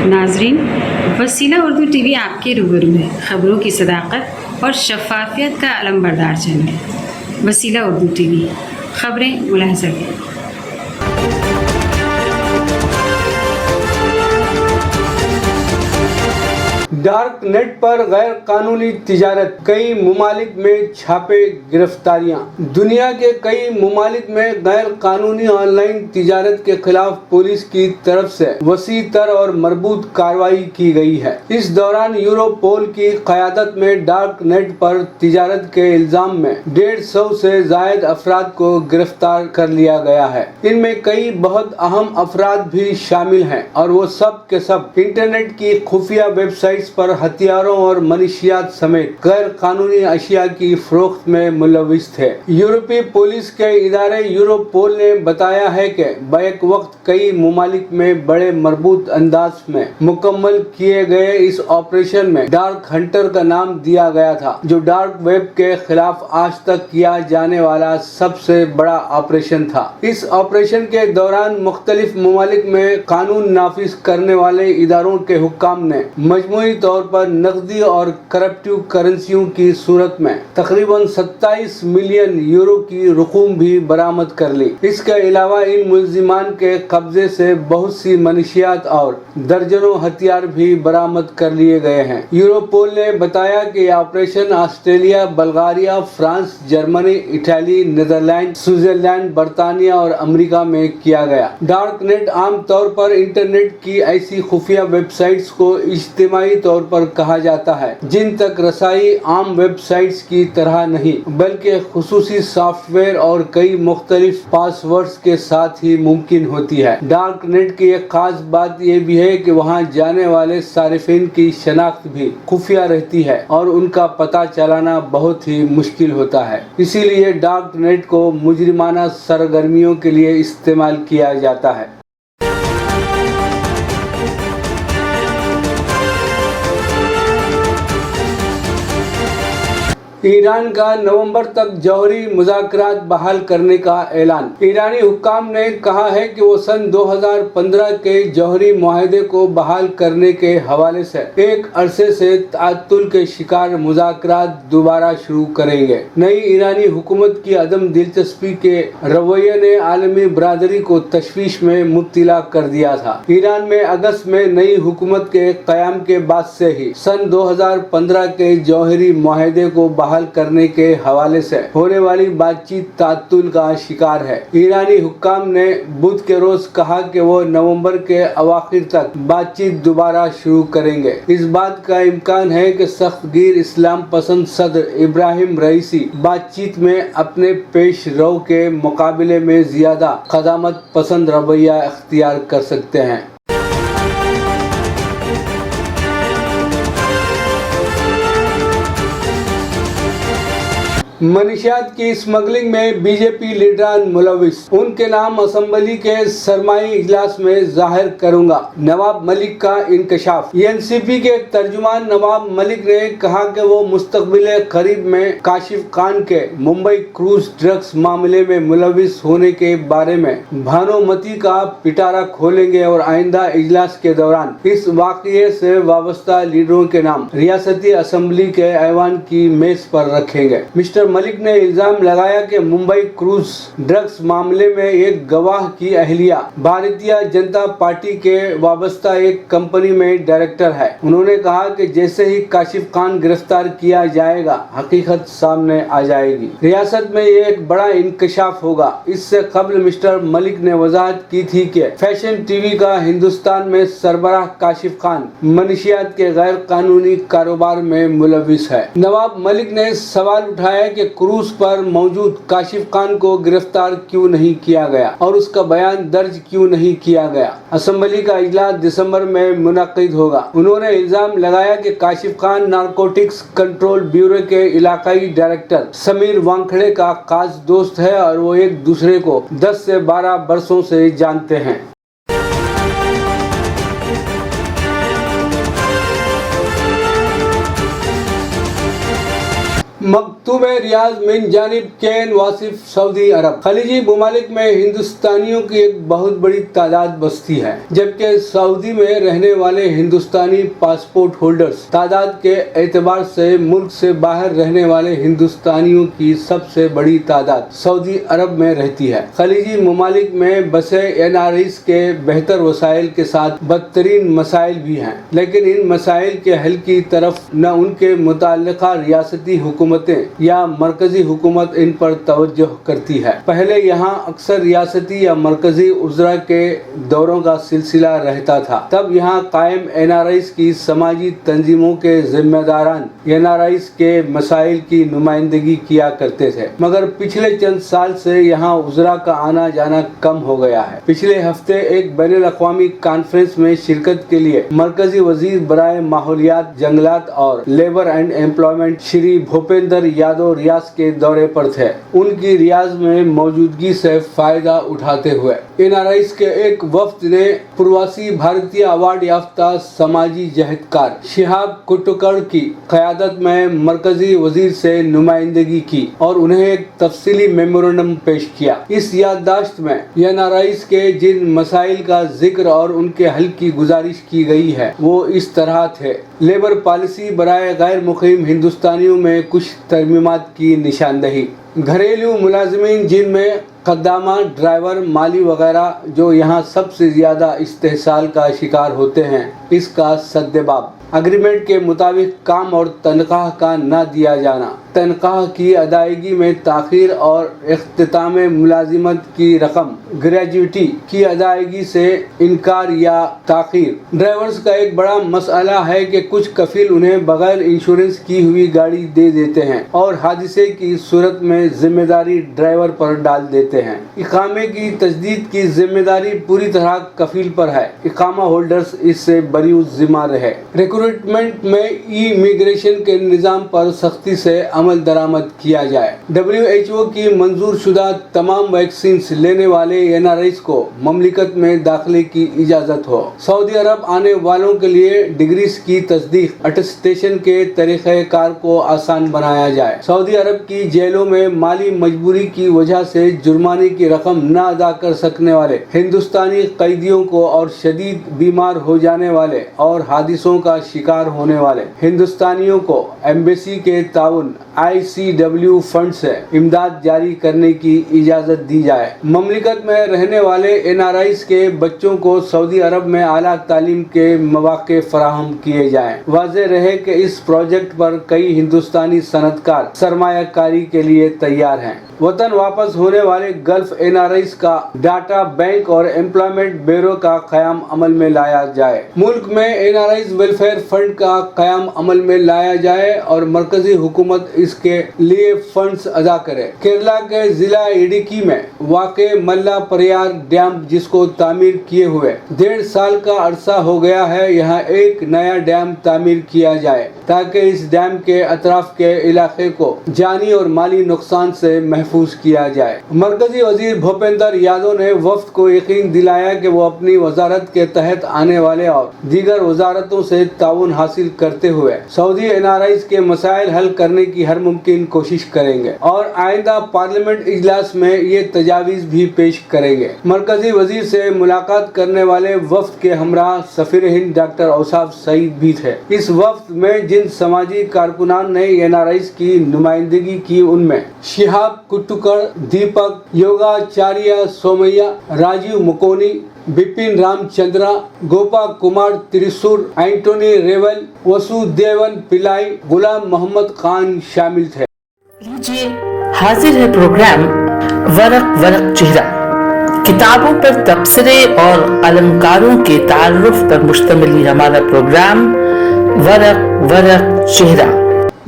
ناظرین، وسیلہ Urdu T V آپ کے روبرو ہے، خبروں کی صداقت اور شفافیت کا علم بردار چینل وسیلہ اردو ٹی وی، خبریں ملاحظہ کریں۔ ڈارک نیٹ پر غیر قانونی تجارت، کئی ممالک میں چھاپے گرفتاریاں۔ دنیا کے کئی ممالک میں غیر قانونی آن لائن تجارت کے خلاف پولیس کی طرف سے وسیع تر اور مربوط کارروائی کی گئی ہے۔ اس دوران یوروپول کی قیادت میں ڈارک نیٹ پر تجارت کے الزام میں 150 سے زائد افراد کو گرفتار کر لیا گیا ہے۔ ان میں کئی بہت اہم افراد بھی شامل ہیں اور وہ سب کے سب انٹرنیٹ کی خفیہ ویب سائٹس پر ہتھیاروں اور منشیات سمیت غیر قانونی اشیاء کی فروخت میں ملوث تھے۔ یورپی پولیس کے ادارے یوروپول نے بتایا ہے کہ بیک وقت کئی ممالک میں بڑے مربوط انداز میں مکمل کیے گئے اس آپریشن میں ڈارک ہنٹر کا نام دیا گیا تھا، جو ڈارک ویب کے خلاف آج تک کیا جانے والا سب سے بڑا آپریشن تھا۔ اس آپریشن کے دوران مختلف ممالک میں قانون نافذ کرنے والے اداروں کے حکام نے مجموعی طور پر نقدی اور کرپٹو کرنسیوں کی صورت میں تقریباً 27 ملین یورو کی رقوم بھی برآمد کر لی۔ اس کے علاوہ ان ملزمان کے قبضے سے بہت سی منشیات اور درجنوں ہتھیار بھی برآمد کر لیے گئے ہیں۔ یوروپول نے بتایا کہ یہ operation Australia, Bulgaria, France, Germany, Italy, Netherland, Switzerland, برطانیہ اور امریکہ میں کیا گیا۔ ڈارک نیٹ عام طور پر انٹرنیٹ کی ایسی خفیہ ویب سائٹس کو اجتماعی طور پر کہا جاتا ہے جن تک رسائی عام ویب سائٹس کی طرح نہیں بلکہ خصوصی سافٹ ویئر اور کئی مختلف پاس ورڈز کے ساتھ ہی ممکن ہوتی ہے۔ ڈارک نیٹ کی ایک خاص بات یہ بھی ہے کہ وہاں جانے والے صارفین کی شناخت بھی خفیہ رہتی ہے اور ان کا پتہ چلانا بہت ہی مشکل ہوتا ہے۔ اسی لیے ڈارک نیٹ کو مجرمانہ سرگرمیوں کے لیے استعمال کیا جاتا ہے۔ ایران کا نومبر تک جوہری مذاکرات بحال کرنے کا اعلان۔ ایرانی حکام نے کہا ہے کہ وہ سن 2015 کے جوہری معاہدے کو بحال کرنے کے حوالے سے ایک عرصے سے تعطل کے شکار مذاکرات دوبارہ شروع کریں گے۔ نئی ایرانی حکومت کی عدم دلچسپی کے رویے نے عالمی برادری کو تشویش میں مبتلا کر دیا تھا۔ ایران میں اگست میں نئی حکومت کے قیام کے بعد سے ہی سن 2015 کے جوہری معاہدے کو بحال کرنے کے حوالے سے ہونے والی بات چیت تعطل کا شکار ہے۔ ایرانی حکام نے بدھ کے روز کہا کہ وہ نومبر کے اواخر تک بات چیت دوبارہ شروع کریں گے۔ اس بات کا امکان ہے کہ سخت گیر اسلام پسند صدر ابراہیم رئیسی بات چیت میں اپنے پیش رو کے مقابلے میں زیادہ قدامت پسند رویہ اختیار کر سکتے ہیں۔ منشیات کی اسمگلنگ میں بی جے پی لیڈران ملوث، ان کے نام اسمبلی کے سرمائی اجلاس میں ظاہر کروں گا، نواب ملک کا انکشاف۔ این سی پی کے ترجمان نواب ملک نے کہا کہ وہ مستقبل قریب میں کاشف خان کے ممبئی کروز ڈرگس معاملے میں ملوث ہونے کے بارے میں بھانومتی کا پٹارا کھولیں گے اور آئندہ اجلاس کے دوران اس واقعے سے وابستہ لیڈروں کے نام ریاستی اسمبلی کے ایوان کی میز پر رکھیں گے۔ مسٹر ملک نے الزام لگایا کہ ممبئی کروز ڈرگس معاملے میں ایک گواہ کی اہلیہ بھارتیہ جنتا پارٹی کے وابستہ ایک کمپنی میں ڈائریکٹر ہے۔ انہوں نے کہا کہ جیسے ہی کاشف خان گرفتار کیا جائے گا، حقیقت سامنے آ جائے گی۔ ریاست میں یہ ایک بڑا انکشاف ہوگا۔ اس سے قبل مسٹر ملک نے وضاحت کی تھی کہ فیشن ٹی وی کا ہندوستان میں سربراہ کاشف خان منشیات کے غیر قانونی کاروبار میں ملوث ہے۔ نواب ملک نے سوال اٹھایا کہ کروز پر موجود کاشف خان کو گرفتار کیوں نہیں کیا گیا اور اس کا بیان درج کیوں نہیں کیا گیا۔ اسمبلی کا اجلاس دسمبر میں منعقد ہوگا۔ انہوں نے الزام لگایا کہ Kashif Khan narcotics control bureau کے علاقائی ڈائریکٹر سمیر وانکھڑے کا خاص دوست ہے اور وہ ایک دوسرے کو 10 سے 12 برسوں سے جانتے ہیں۔ مکتوب ریاض من جانب کین واصف سعودی عرب. خلیجی ممالک میں ہندوستانیوں کی ایک بہت بڑی تعداد بستی ہے، جبکہ سعودی میں رہنے والے ہندوستانی پاسپورٹ ہولڈرز تعداد کے اعتبار سے ملک سے باہر رہنے والے ہندوستانیوں کی سب سے بڑی تعداد سعودی عرب میں رہتی ہے. خلیجی ممالک میں بسے NRIs کے بہتر وسائل کے ساتھ بدترین مسائل بھی ہیں، لیکن ان مسائل کے حل کی طرف نہ ان کے متعلقہ ریاستی حکومتیں یا مرکزی حکومت ان پر توجہ کرتی ہے. پہلے یہاں اکثر ریاستی یا مرکزی وزراء کے دوروں کا سلسلہ رہتا تھا. تب یہاں قائم NRIs کی سماجی تنظیموں کے ذمہ داران NRIs کے مسائل کی نمائندگی کیا کرتے تھے، مگر پچھلے چند سال سے یہاں وزراء کا آنا جانا کم ہو گیا ہے. پچھلے ہفتے ایک بین الاقوامی کانفرنس میں شرکت کے لیے مرکزی وزیر برائے ماحولیات، جنگلات اور لیبر اینڈ ایمپلائمنٹ شری بھوپیندر یادو ریاض کے دورے پر تھے. ان کی ریاض میں موجودگی سے فائدہ اٹھاتے ہوئے NRIs کے ایک وفد نے پرواسی بھارتیہ ایوارڈ یافتہ سماجی جہدکار شہاب کٹوکڑ کی قیادت میں مرکزی وزیر سے نمائندگی کی اور انہیں ایک تفصیلی میمورنڈم پیش کیا. اس یادداشت میں NRIs کے جن مسائل کا ذکر اور ان کے حل کی گزارش کی گئی ہے وہ اس طرح تھے: لیبر پالیسی برائے غیر مقیم ہندوستانیوں میں کچھ ترمیمات کی نشاندہی، گھریلو ملازمین جن میں خدامہ، ڈرائیور، مالی وغیرہ جو یہاں سب سے زیادہ استحصال کا شکار ہوتے ہیں، اس کا سدباب، اگریمنٹ کے مطابق کام اور تنخواہ کا نہ دیا جانا، تنخواہ کی ادائیگی میں تاخیر اور اختتام ملازمت کی رقم، گریجویٹی کی ادائیگی سے انکار یا تاخیر. ڈرائیورز کا ایک بڑا مسئلہ ہے کہ کچھ کفیل انہیں بغیر انشورنس کی ہوئی گاڑی دے دیتے ہیں اور حادثے کی صورت میں ذمہ داری ڈرائیور پر ڈال دیتے ہیں. اقامے کی تجدید کی ذمہ داری پوری طرح کفیل پر ہے، اقامہ ہولڈرز اس سے بری الذمہ رہے. ریکروٹمنٹ میں ای امیگریشن کے نظام پر سختی سے عمل درآمد کیا جائے. WHO کی منظور شدہ تمام ویکسینز لینے والے NRIs کو مملکت میں داخلے کی اجازت ہو. سعودی عرب آنے والوں کے لیے ڈگریز کی تصدیق، اٹیسٹیشن کے طریقہ کار کو آسان بنایا جائے. سعودی عرب کی جیلوں میں مالی مجبوری کی وجہ سے جرمانے کی رقم نہ ادا کر سکنے والے ہندوستانی قیدیوں کو اور شدید بیمار ہو جانے والے اور حادثوں کا شکار ہونے والے ہندوستانیوں کو ایمبیسی کے تعاون ICW فنڈ سے امداد جاری کرنے کی اجازت دی جائے. مملکت میں رہنے والے NRIs کے بچوں کو سعودی عرب میں اعلیٰ تعلیم کے مواقع فراہم کیے جائیں. واضح رہے کہ اس پروجیکٹ پر کئی ہندوستانی صنعت کار سرمایہ کاری کے لیے تیار ہیں. وطن واپس ہونے والے گلف NRIs کا ڈاٹا بینک اور ایمپلائمنٹ بیورو کا قیام عمل میں لایا جائے. ملک میں NRIs ویلفیئر فنڈ کا قیام عمل میں لایا جائے اور مرکزی حکومت اس کے لیے فنڈز ادا کرے. کیرلا کے ضلع اڈکی میں واقع ملا پریار ڈیم، جس کو تعمیر کیے ہوئے 1.5 سال کا عرصہ ہو گیا ہے، یہاں ایک نیا ڈیم تعمیر کیا جائے تاکہ اس ڈیم کے اطراف کے علاقے کو جانی اور مالی نقصان سے محفوظ کیا جائے. مرکزی وزیر بھوپیندر یادو نے وفد کو یقین دلایا کہ وہ اپنی وزارت کے تحت آنے والے اور دیگر وزارتوں سے تعاون حاصل کرتے ہوئے سعودی NRIs کے مسائل حل کرنے کی ہر ممکن کوشش کریں گے اور آئندہ پارلیمنٹ اجلاس میں یہ تجاویز بھی پیش کریں گے. مرکزی وزیر سے ملاقات کرنے والے وفد کے ہمراہ سفیر ہند ڈاکٹر اوصاف سعید بھی تھے. اس وفد میں جن سماجی کارکنان نے NRIs کی نمائندگی کی ان میں شہاب کٹوکڑ، دیپک یوگاچاریہ سومیا، راجیو مکونی، بپن رام چندرا، گوپا کمار تریسور، اینٹونی ریول، وسو دیون پلائی، غلام محمد خان شامل تھے. لیجیے حاضر ہے پروگرام ورق ورق چہرہ، کتابوں پر تبصرے اور النکاروں کے تعارف پر مشتمل یہ ہمارا پروگرام ورق ورق چہرہ.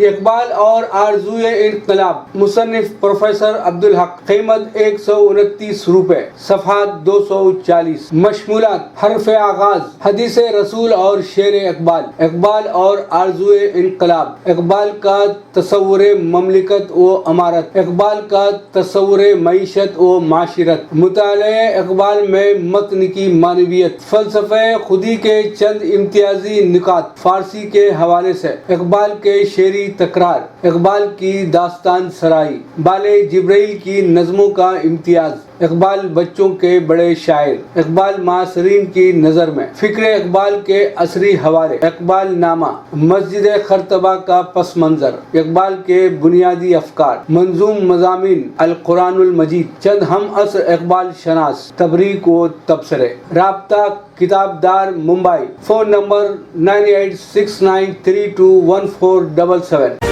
اقبال اور آرزوئے انقلاب، مصنف پروفیسر عبدالحق، قیمت 129 روپے، صفحات 240. مشمولات: حرف آغاز، حدیث رسول اور شعر اقبال. اقبال اور آرزوئے انقلاب. اقبال کا تصور مملکت و امارت، اقبال کا تصور معیشت و معاشرت. مطالعہ اقبال میں متن کی معنویت، فلسفہ خودی کے چند امتیازی نکات فارسی کے حوالے سے. اقبال کے شعری تکرار، اقبال کی داستان سرائی، بالے جبرائیل کی نظموں کا امتیاز، اقبال بچوں کے بڑے شاعر، اقبال معاصرین کی نظر میں، فکر اقبال کے عصری حوالے، اقبال نامہ، مسجد خرطبہ کا پس منظر، اقبال کے بنیادی افکار، منظوم مضامین، القرآن المجید، چند ہم عصر اقبال شناس، تبریک و تبصرے۔ رابطہ کتاب دار ممبئی، فون نمبر 9869321477۔